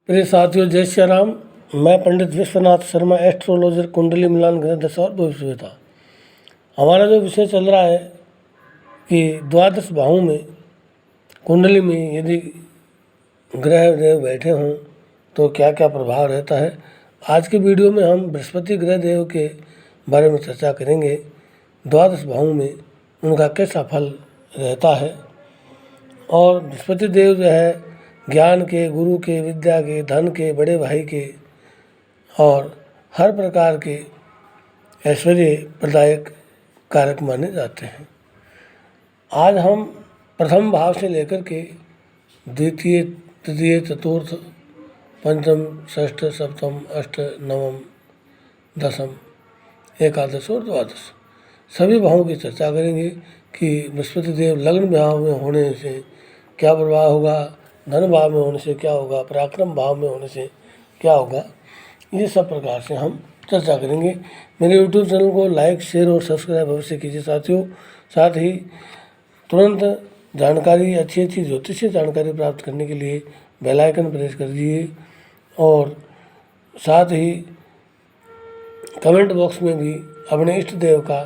प्रिय साथियों, जय श्री राम। मैं पंडित विश्वनाथ शर्मा, एस्ट्रोलॉजर, कुंडली मिलान, ग्रह दशा और भविष्यवेता। हमारा जो विषय चल रहा है कि द्वादश भावों में कुंडली में यदि ग्रह देव बैठे हों तो क्या क्या प्रभाव रहता है। आज के वीडियो में हम बृहस्पति ग्रह देव के बारे में चर्चा करेंगे। द्वादश भावों में उनका कैसा फल रहता है। और बृहस्पति देव जो है ज्ञान के, गुरु के, विद्या के, धन के, बड़े भाई के और हर प्रकार के ऐश्वर्य प्रदायक कारक माने जाते हैं। आज हम प्रथम भाव से लेकर के द्वितीय, तृतीय, चतुर्थ, पंचम, षष्ठ, सप्तम, अष्ट, नवम, दशम, एकादश और द्वादश सभी भावों की चर्चा करेंगे कि बृहस्पति देव लग्न भाव में होने से क्या प्रभाव होगा, धन भाव में होने से क्या होगा, पराक्रम भाव में होने से क्या होगा। ये सब प्रकार से हम चर्चा करेंगे। मेरे यूट्यूब चैनल को लाइक, शेयर और सब्सक्राइब अवश्य कीजिए साथियों। साथ ही तुरंत जानकारी, अच्छी ज्योतिषीय जानकारी प्राप्त करने के लिए बेल आइकन प्रेस कर दीजिए और साथ ही कमेंट बॉक्स में भी अपने इष्ट देव का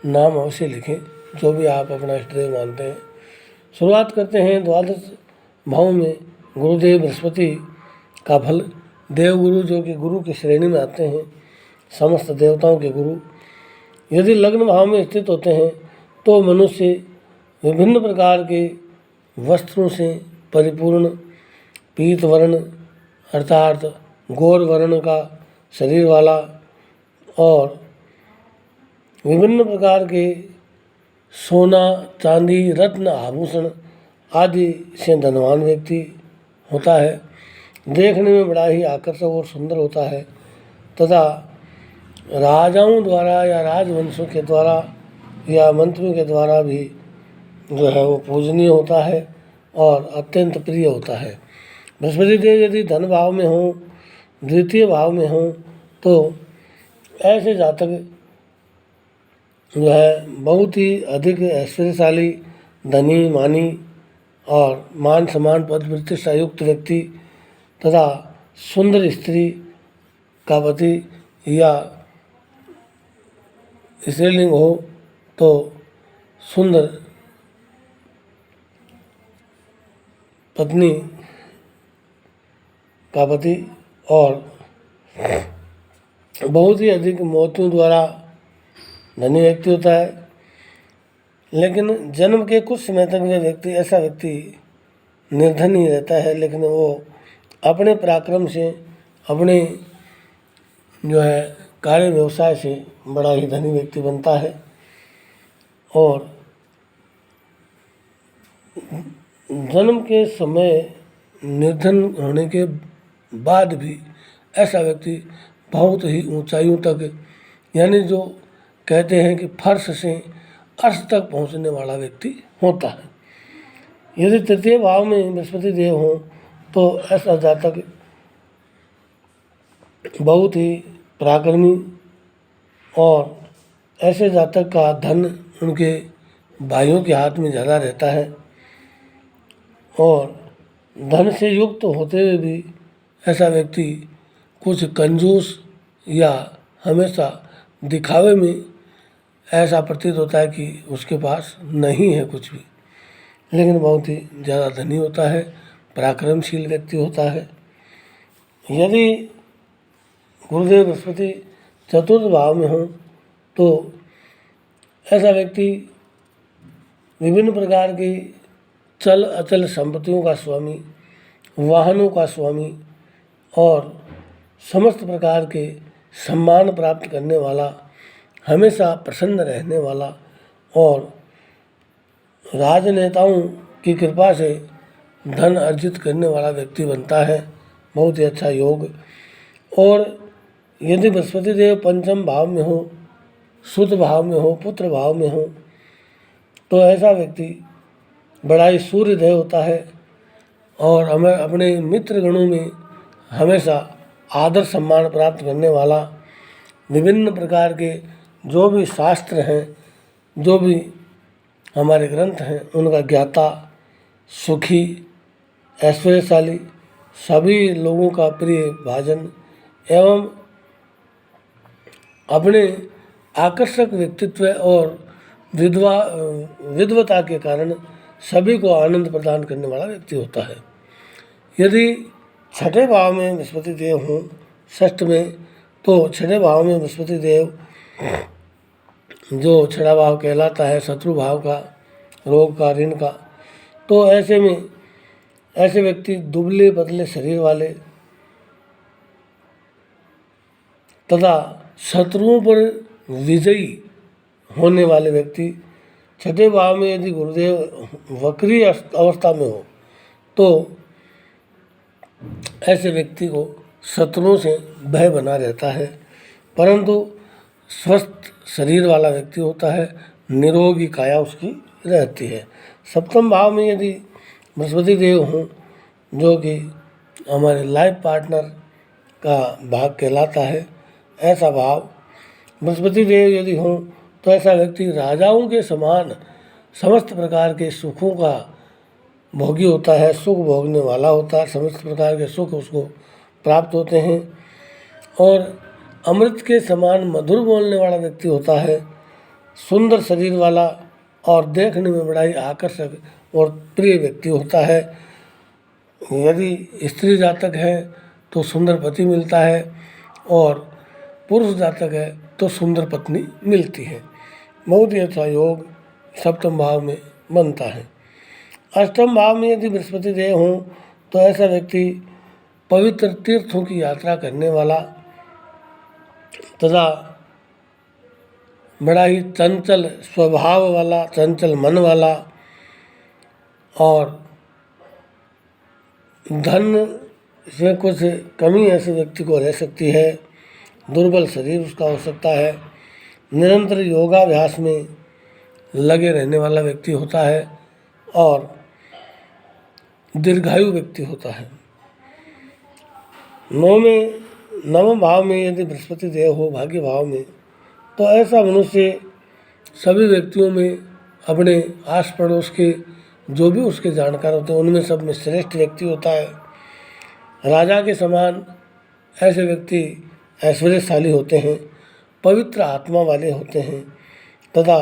नाम अवश्य लिखें, जो भी आप अपना इष्ट देव मानते हैं। शुरुआत करते हैं द्वादश भाव में गुरुदेव बृहस्पति का फल। देवगुरु जो कि गुरु की श्रेणी में आते हैं, समस्त देवताओं के गुरु, यदि लग्न भाव में स्थित होते हैं तो मनुष्य विभिन्न प्रकार के वस्त्रों से परिपूर्ण, पीत वर्ण अर्थात गौर वर्ण का शरीर वाला और विभिन्न प्रकार के सोना, चांदी, रत्न, आभूषण आदि से धनवान व्यक्ति होता है। देखने में बड़ा ही आकर्षक और सुंदर होता है तथा राजाओं द्वारा या राजवंशों के द्वारा या मंत्रियों के द्वारा भी जो है वो पूजनीय होता है और अत्यंत प्रिय होता है। बृहस्पति देव यदि धन भाव में हों, द्वितीय भाव में हों तो ऐसे जातक जो है बहुत ही अधिक ऐश्वर्यशाली, धनी, मानी और मान सम्मान, पद प्रतिष्ठा युक्त व्यक्ति तथा सुंदर स्त्री का पति या स्त्रीलिंग हो तो सुंदर पत्नी का पति और बहुत ही अधिक मोतियों द्वारा धनी व्यक्ति होता है। लेकिन जन्म के कुछ समय तक वह व्यक्ति, ऐसा व्यक्ति निर्धन ही रहता है, लेकिन वो अपने पराक्रम से, अपने जो है कार्य व्यवसाय से बड़ा ही धनी व्यक्ति बनता है। और जन्म के समय निर्धन होने के बाद भी ऐसा व्यक्ति बहुत ही ऊंचाइयों तक, यानी जो कहते हैं कि फर्श से अर्श तक पहुंचने वाला व्यक्ति होता है। यदि तृतीय भाव में बृहस्पति देव हों तो ऐसा जातक बहुत ही पराक्रमी और ऐसे जातक का धन उनके भाइयों के हाथ में ज़्यादा रहता है और धन से युक्त होते हुए भी ऐसा व्यक्ति कुछ कंजूस या हमेशा दिखावे में ऐसा प्रतीत होता है कि उसके पास नहीं है कुछ भी, लेकिन बहुत ही ज़्यादा धनी होता है, पराक्रमशील व्यक्ति होता है। यदि गुरुदेव बृहस्पति चतुर्थ भाव में हो तो ऐसा व्यक्ति विभिन्न प्रकार की चल अचल संपत्तियों का स्वामी, वाहनों का स्वामी और समस्त प्रकार के सम्मान प्राप्त करने वाला, हमेशा प्रसन्न रहने वाला और राजनेताओं की कृपा से धन अर्जित करने वाला व्यक्ति बनता है। बहुत ही अच्छा योग। और यदि बृहस्पति देव पंचम भाव में हो, शुद्ध भाव में हो, पुत्र भाव में हो तो ऐसा व्यक्ति बड़ा ही सूर्यदेव होता है और हमें अपने मित्र गणों में हमेशा आदर सम्मान प्राप्त करने वाला, विभिन्न प्रकार के जो भी शास्त्र हैं, जो भी हमारे ग्रंथ हैं, उनका ज्ञाता, सुखी, ऐश्वर्यशाली, सभी लोगों का प्रिय भाजन एवं अपने आकर्षक व्यक्तित्व और विद्वता के कारण सभी को आनंद प्रदान करने वाला व्यक्ति होता है। यदि छठे भाव में बृहस्पति देव हों, षष्ठ में, तो छठे भाव में बृहस्पति देव जो छठा भाव कहलाता है शत्रु भाव का, रोग का, ऋण का, तो ऐसे में ऐसे व्यक्ति दुबले पतले शरीर वाले तथा शत्रुओं पर विजयी होने वाले व्यक्ति, छठे भाव में यदि गुरुदेव वक्री अवस्था में हो तो ऐसे व्यक्ति को शत्रुओं से भय बना रहता है, परंतु स्वस्थ शरीर वाला व्यक्ति होता है, निरोगी काया उसकी रहती है। सप्तम भाव में यदि बृहस्पति देव हों, जो कि हमारे लाइफ पार्टनर का भाग कहलाता है, ऐसा भाव बृहस्पति देव यदि हों तो ऐसा व्यक्ति राजाओं के समान समस्त प्रकार के सुखों का भोगी होता है, सुख भोगने वाला होता है, समस्त प्रकार के सुख उसको प्राप्त होते हैं और अमृत के समान मधुर बोलने वाला व्यक्ति होता है, सुंदर शरीर वाला और देखने में बड़ा ही आकर्षक और प्रिय व्यक्ति होता है। यदि स्त्री जातक है तो सुंदर पति मिलता है और पुरुष जातक है तो सुंदर पत्नी मिलती है। बहुत ही अच्छा योग सप्तम भाव में बनता है। अष्टम भाव में यदि बृहस्पति देव हों तो ऐसा व्यक्ति पवित्र तीर्थों की यात्रा करने वाला तथा बड़ा ही चंचल स्वभाव वाला, चंचल मन वाला और धन से कुछ कमी ऐसे व्यक्ति को रह सकती है, दुर्बल शरीर उसका हो सकता है, निरंतर योगाभ्यास में लगे रहने वाला व्यक्ति होता है और दीर्घायु व्यक्ति होता है। नवम भाव में यदि बृहस्पति देव हो भाग्य भाव में तो ऐसा मनुष्य सभी व्यक्तियों में अपने आस पड़ोस के जो भी उसके जानकार होते हैं उनमें सब में श्रेष्ठ व्यक्ति होता है। राजा के समान ऐसे व्यक्ति ऐश्वर्यशाली होते हैं, पवित्र आत्मा वाले होते हैं तथा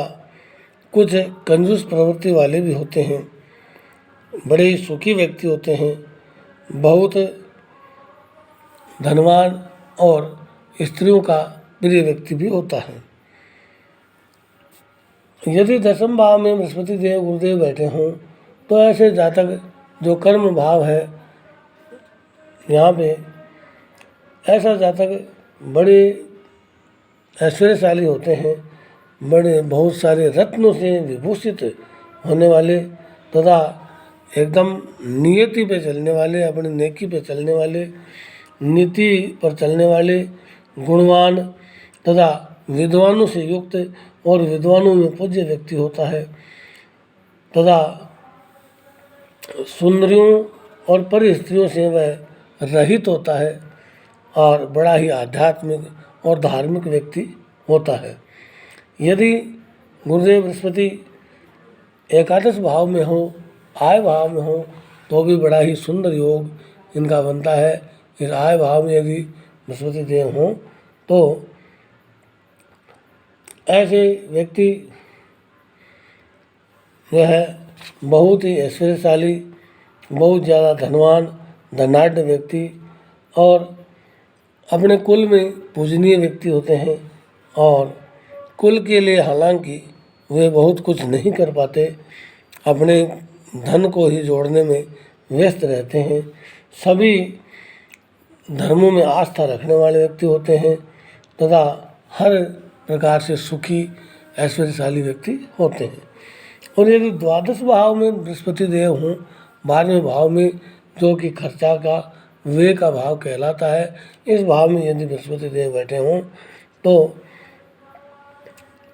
कुछ कंजूस प्रवृत्ति वाले भी होते हैं, बड़े ही सुखी व्यक्ति होते हैं, बहुत धनवान और स्त्रियों का प्रिय व्यक्ति भी होता है। यदि दसम भाव में बृहस्पति देव गुरुदेव बैठे हों तो ऐसे जातक जो कर्म भाव है यहाँ पे, ऐसा जातक बड़े ऐश्वर्यशाली होते हैं, बड़े बहुत सारे रत्नों से विभूषित होने वाले तथा एकदम नियति पे चलने वाले, अपनी नेकी पे चलने वाले, नीति पर चलने वाले, गुणवान तथा विद्वानों से युक्त और विद्वानों में पूज्य व्यक्ति होता है तथा सुंदरियों और परिस्त्रियों से वह रहित होता है और बड़ा ही आध्यात्मिक और धार्मिक व्यक्ति होता है। यदि गुरुदेव बृहस्पति एकादश भाव में हो, आय भाव में हो तो भी बड़ा ही सुंदर योग इनका बनता है। इस आय भाव में यदि बृहस्पति देव हों तो ऐसे व्यक्ति जो है बहुत ही ऐश्वर्यशाली, बहुत ज़्यादा धनवान, धनाढ़ व्यक्ति और अपने कुल में पूजनीय व्यक्ति होते हैं और कुल के लिए हालांकि वे बहुत कुछ नहीं कर पाते, अपने धन को ही जोड़ने में व्यस्त रहते हैं। सभी धर्मों में आस्था रखने वाले व्यक्ति होते हैं तथा हर प्रकार से सुखी ऐश्वर्यशाली व्यक्ति होते हैं। और यदि द्वादश भाव में बृहस्पति देव हों, 12वें भाव में जो कि खर्चा का व्यय का भाव कहलाता है, इस भाव में यदि बृहस्पति देव बैठे हों तो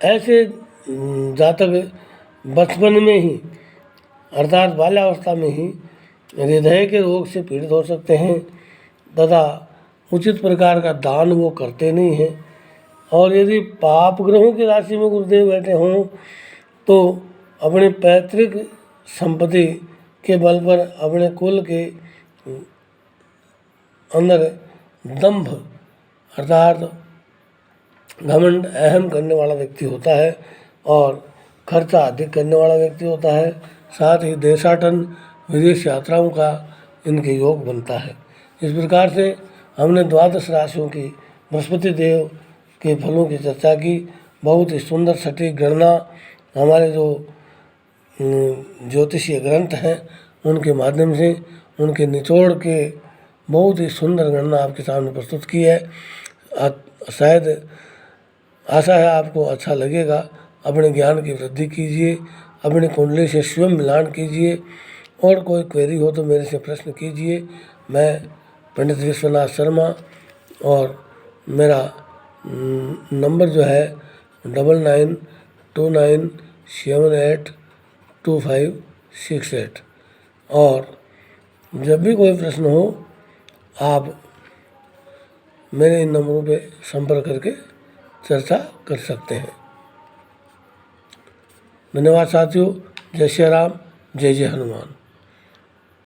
ऐसे जातक बचपन में ही अर्थात बाल्यावस्था में ही हृदय के रोग से पीड़ित हो सकते हैं तथा उचित प्रकार का दान वो करते नहीं हैं। और यदि पाप ग्रहों की राशि में गुरुदेव बैठे हों तो अपने पैतृक संपत्ति के बल पर अपने कुल के अंदर दंभ अर्थात घमंड अहम करने वाला व्यक्ति होता है और खर्चा अधिक करने वाला व्यक्ति होता है। साथ ही देशाटन विदेश यात्राओं का इनके योग बनता है। इस प्रकार से हमने द्वादश राशियों की बृहस्पति देव के फलों की चर्चा की। बहुत ही सुंदर सटीक गणना हमारे जो ज्योतिषीय ग्रंथ हैं उनके माध्यम से उनके निचोड़ के बहुत ही सुंदर गणना आपके सामने प्रस्तुत की है। शायद आशा है आपको अच्छा लगेगा। अपने ज्ञान की वृद्धि कीजिए, अपने कुंडली से स्वयं मिलान कीजिए और कोई क्वेरी हो तो मेरे से प्रश्न कीजिए। मैं पंडित विश्वनाथ शर्मा और मेरा नंबर जो है 9929782568 और जब भी कोई प्रश्न हो आप मेरे इन नंबरों पे संपर्क करके चर्चा कर सकते हैं। धन्यवाद साथियों। जय श्री राम, जय जय हनुमान।